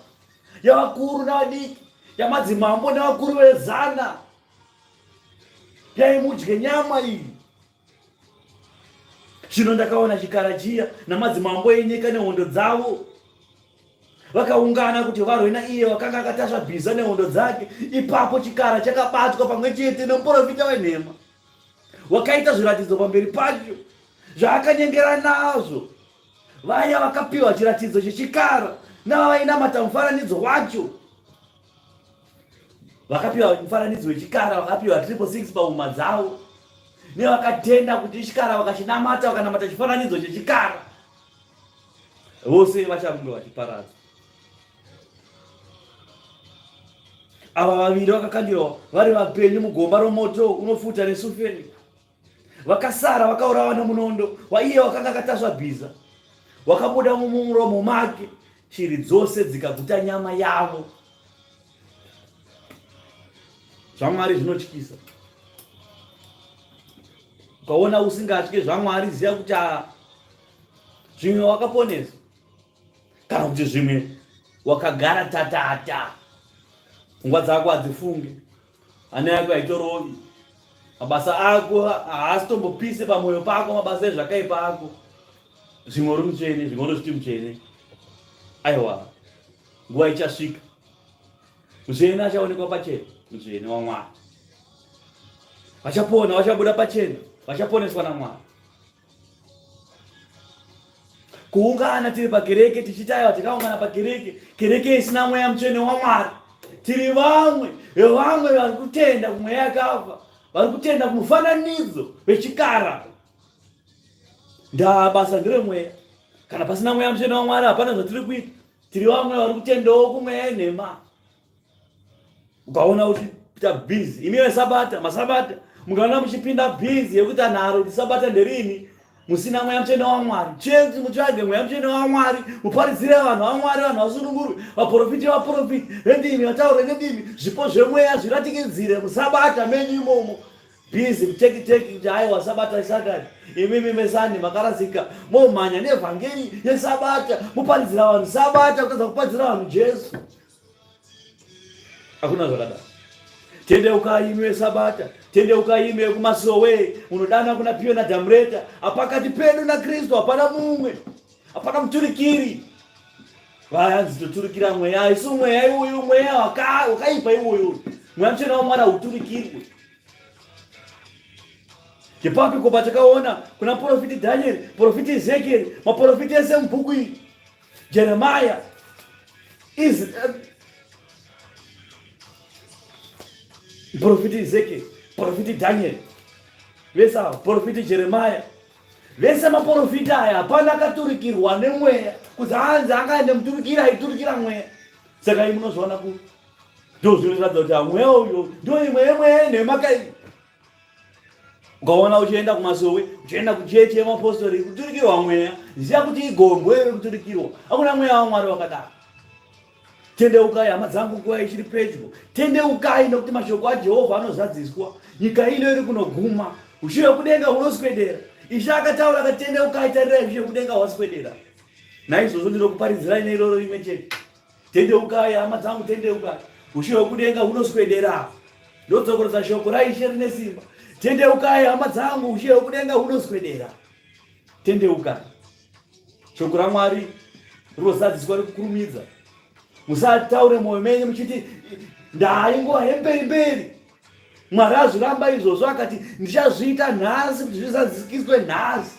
yavakuru navadiki, yamadzimambo nevakuru vezana, uyai mudye nyama iyi. Zvino ndakaona chikara chiya namadzimambo enyika nehondo dzavo vakaungana kuti varwe naiye wakanga akatasva bhiza nehondo dzake. Ipapo chikara chakabatwa pamwe chete nomuprofita wenhema, wakaita zviratidzo pamberi pacho zvaakanyengera nazvo. Vaya vakapiwa chiratidzo chechikara navavainamata mufananidzo wacho, vakapiwa mufananidzo wechikara, vakapiwa 666 pahuma dzavo, nevakatenda kuti chikara vakachinamata, vakanamata chifananidzo chechikara, vose vachange vachiparadzwa. Ava vaviri vakakandirwa vari vapenyu mugomba romoto unofuta nesufeni. Vakasara vakaurawa nomunondo waiye wakanga akatasva bhiza. Wakabuda mumuromo make, shiri dzose dzikaguta nyama yavo. ZvaMwari zvinotyisa. Ukaona usingatye zvaMwari, ziva kuti zvimwe wakaponesa, kana kuti zvimwe wakagara tatata. Pfungwa dzako hadzifunge, hana yako haitorovi, mabasa ako haasitombopise pamwoyo pako, mabasa ezvakaipa ako. Zvimwe uri mutsvene, zvimwe unozviti mutsvene. Aiwa, nguva ichasvika, mutsvene achaonekwa pachena, mutsvene waMwari. Vachapona, vachabuda pachena, vachaponeswa naMwari. Kuungana tiri pakereke tichiti aiwa tikaungana pakereke, kereke isina mweya mutsvene waMwari, tiri vamwe vari kutenda kumweya yakafa, vari kutenda kumufananidzo wechikara. Basa nderemweya. Kana pasina mweya mutsvene waMwari hapana zvatiri kuita. Tiri vamwe vari kutendawo kumweya yenhema. Ukaona uchipita bhizi, imi vesabata, masabata, mukaona muchipinda bhizi yekuti anharo kuti sabata nderini, musina mweya mutsvene waMwari. Chenzi mutsvage mweya mutsvene waMwari, muparidzire vanhu vaMwari, vanhu vasunungurwe, vaprofiti vaprofiti, vendimi vataure nendimi, zvipo zvemweya zviratikidzire musabata menyu imomo. Bhizi kuteki kuti aiwa sabata isakati, imimi mesani makarasika momhanya nevhangeri yesabata, muparidzira vanhu sabata, kutadza kuparidzira vanhu Jesu. Hakuna zvakadaro. Tendeukai imi wesabata, tendeukai imi wekumasowe, unodana kuna Piyo naDhamureta. Apakati pedu naKristu hapana mumwe, hapana muturikiri. Vayanzi toturikira mweya, isu mweya iwoyo, mweya wakaipa iwoyo, mweya mutsvene waMwari hauturikirwe. Ngepapiko patakaona kuna profiti Daniel, profiti Ezekiel, maprofiti ese mubhuku iri, Jeremiah, profiti Ezekiel, profiti Daniel, vese ava, profiti Jeremiah, vese maprofiti aya hapana akaturikirwa nemweya, kuti hanzi akaende muturikira aiturikira mweya. Saka imi munozviona kuti ndozvinoratidza kuti mweya uyo ndo imwe yemweya nemakaii. Ukaona uchienda kumasowe, uchienda kuchechi yemapostori, kuturikirwa mweya, ziya kuti igombo iwe kuturikirwa. Hakuna mweya waMwari wakadaro. Tendeukai hama dzangu, nguva ichiri pedyo. Tendeukai nokuti mashoko aJehovha anozadziswa. Nyika ino iri kunoguma. Ushe hwekudenga hunoswedera. Ishe akataura akati tendeukai, tarirai ushe hwekudenga hwaswedera. Naizvozvo ndinokuparidzirai neiroro rimwe chete. Tendeukai hama dzangu, tendeukai. Ushe hwekudenga hunoswedera. Ndodzokoresa shoko raIshe rine simba. Tendeukai hama dzangu, ushe hwekudenga hunoswedera. Tendeukai. Shoko raMwari rinozadziswa nekukurumidza. Musataure mwoyo menyu muchiti ndaingova yemberi. Mwari azviramba izvozvo akati ndichazviita nhasi kuti zvisadzikiswe nhasi.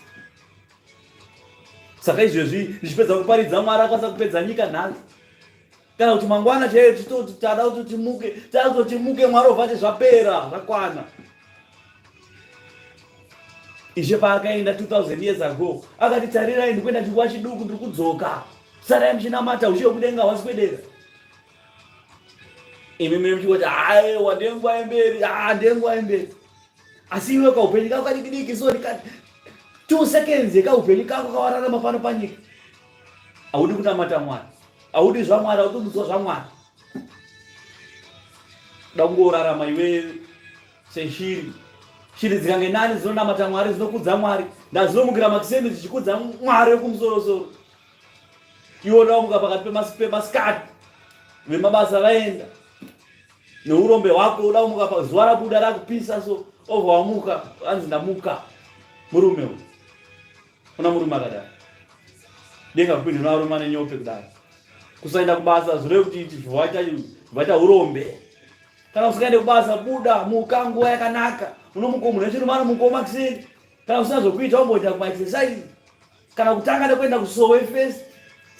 Saka izvezvi ndichipedza kuparidza Mwari akwanisa kupedza nyika nhasi. Kana kuti mangwana chaiyo titoti tada kuti timuke, Mwari ovati zvapera, zvakwana. Ishe paakaenda 2000 years ago akati tarirai ndikuenda chinguva chiduku ndiri kudzoka, sarai muchinamata ushe hwekudenga hwaswedera. Imi mune muchingoti aiwa ndenguva yemberi, ndenguva yemberi. Asi iwe kaupenyu kako kadikidiki so ndikati 2 seconds yekaupenyu kako kawararama pano panyika, haudi kunamata Mwari, haudi zvaMwari, haudi kudzwa zvaMwari. Da kungorarama iwe seshiri. Shiri dzikange nani dzinonamata Mwari, dzinokudza Mwari, ndadzinomukira makisembe dzichikudza Mwari wekumusoro-soro. Iwo ndamuka pakati pemasikati vemabasa vaenda neurombe hwako, udamuka pazuva rabuda rakupisa, so obva wamuka, anzi ndamuka murume uyu. Una murume akadaro. Denga kupinda narume ane nyope kudaro. Kusaenda kubasa zvireve kuti zvaita urombe. Kana usikaende kubasa, buda muka nguva yakanaka. Unomuka munhu wechirumana muka womakiseni. Kana usina zvokuita womboita kumaexercise. Kana kutanga nekuenda kusowe first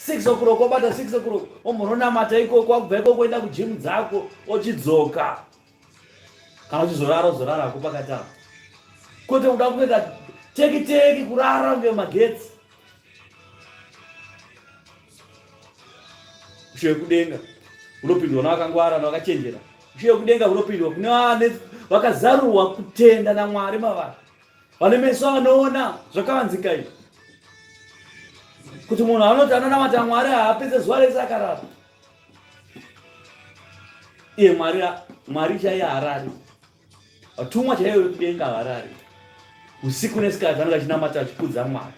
6 o'clock, wabata 6 o'clock, omunonamata ikoko, wakubva ikoko kuenda kujimu dzako, ochidzoka. Kana uchizorara uzorarako pakatapa. Kwete kuda kuenda teki kurara ngemagetsi. Ushe hwekudenga hunopindwa navakangwara navakachenjera. Ushe hwekudenga hunopindwa kune vane vakazarurwa kutenda naMwari mavari, vane meso anoona zvakavanzika izvi, kuti munhu anoti anonamata Mwari haapedze zuva rese akarara. Iye Mwari chaiye harari, vatumwa chaiyo vekudenga harari. Usiku nesikati vanenge vachinamata vachikudza Mwari.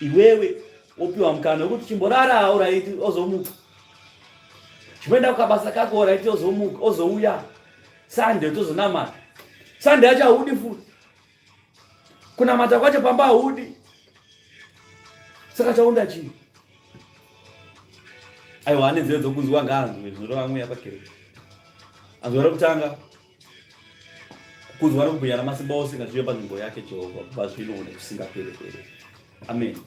Iwewe wopiwa mukana wekuti chimborara oraiti ozomuka, chimboenda kukabasa kako oraiti ozomuka, ozouya Sunday tozonamata. Sunday yacho haudi futi, kunamata kwacho pamba haudi. Saka chaunda chii? Aiwa, ane nzeve dzokunzwa ngaanzwe zvinoreva mweya pakereke. Anzwa rekutanga kukuzwa nekubhuya namasimba ose ngazvive panzvimbo yake Jehovha kubva zvino nekusingaperi-peri. Amen.